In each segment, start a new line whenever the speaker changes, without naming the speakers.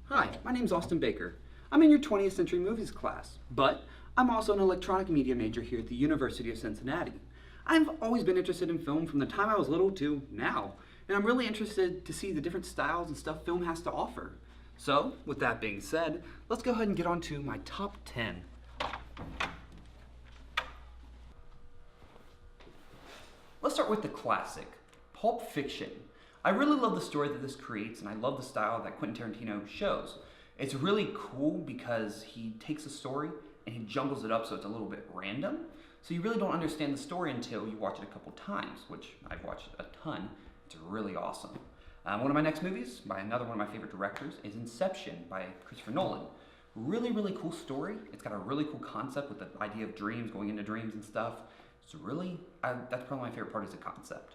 Hi, my name's Austin Baker. I'm in your 20th Century Movies class, but I'm also an electronic media major here at the University of Cincinnati. I've always been interested in film from the time I was little to now, and I'm really interested to see the different styles and stuff film has to offer. So, with that being said, let's go ahead and get on to my top 10. Let's start with the classic, Pulp Fiction. I really love the story that this creates, and I love the style that Quentin Tarantino shows. It's really cool because he takes a story and he jumbles it up so it's a little bit random. So you really don't understand the story until you watch it a couple times, which I've watched a ton. It's really awesome. One of my next movies by another one of my favorite directors is Inception by Christopher Nolan. Really, really cool story. It's got a really cool concept with the idea of dreams, going into dreams and stuff. That's probably my favorite part is the concept.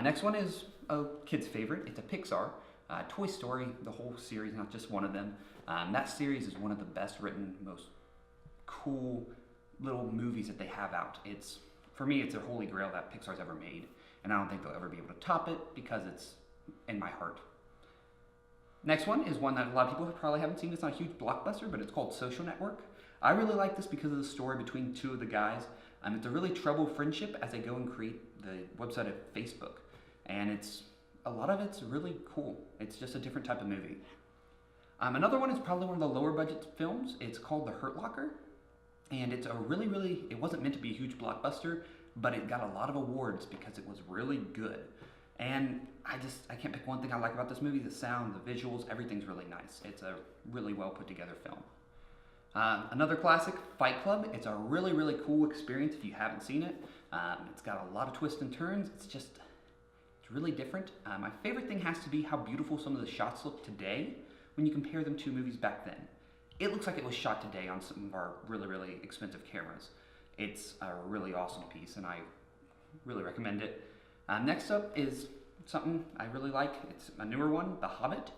Next one is a kid's favorite. It's a Pixar. Toy Story, the whole series, not just one of them. That series is one of the best written, most cool little movies that they have out. For me, it's a holy grail that Pixar's ever made. And I don't think they'll ever be able to top it because it's in my heart. Next one is one that a lot of people probably haven't seen. It's not a huge blockbuster, but it's called Social Network. I really like this because of the story between two of the guys. It's a really troubled friendship as they go and create the website of Facebook. And a lot of it's really cool. It's just a different type of movie. Another one is probably one of the lower budget films. It's called The Hurt Locker. And it's it wasn't meant to be a huge blockbuster, but it got a lot of awards because it was really good. And I can't pick one thing I like about this movie. The sound, the visuals, everything's really nice. It's a really well put together film. Another classic, Fight Club. It's a really, really cool experience if you haven't seen it. It's got a lot of twists and turns. It's really different. My favorite thing has to be how beautiful some of the shots look today when you compare them to movies back then. It looks like it was shot today on some of our really, really expensive cameras. It's a really awesome piece, and I really recommend it. Next up is something I really like. It's a newer one, The Hobbit.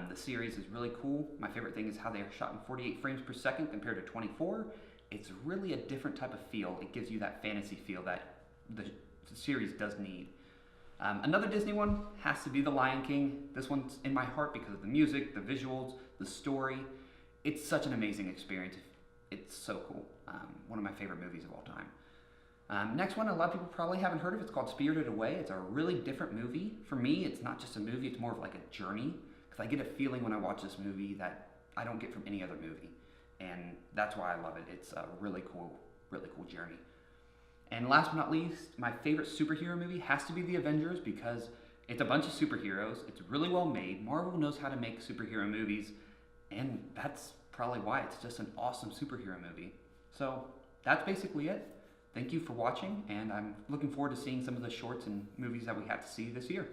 The series is really cool. My favorite thing is how they are shot in 48 frames per second compared to 24. It's really a different type of feel. It gives you that fantasy feel that the series does need. Another Disney one has to be The Lion King. This one's in my heart because of the music, the visuals, the story. It's such an amazing experience. It's so cool. One of my favorite movies of all time. Next one, a lot of people probably haven't heard of. It's called Spirited Away. It's a really different movie. For me, it's not just a movie. It's more of like a journey. Because I get a feeling when I watch this movie that I don't get from any other movie. And that's why I love it. It's a really cool journey. And last but not least, my favorite superhero movie has to be The Avengers because it's a bunch of superheroes. It's really well made. Marvel knows how to make superhero movies. And that's probably why it's just an awesome superhero movie. So that's basically it. Thank you for watching, and I'm looking forward to seeing some of the shorts and movies that we have to see this year.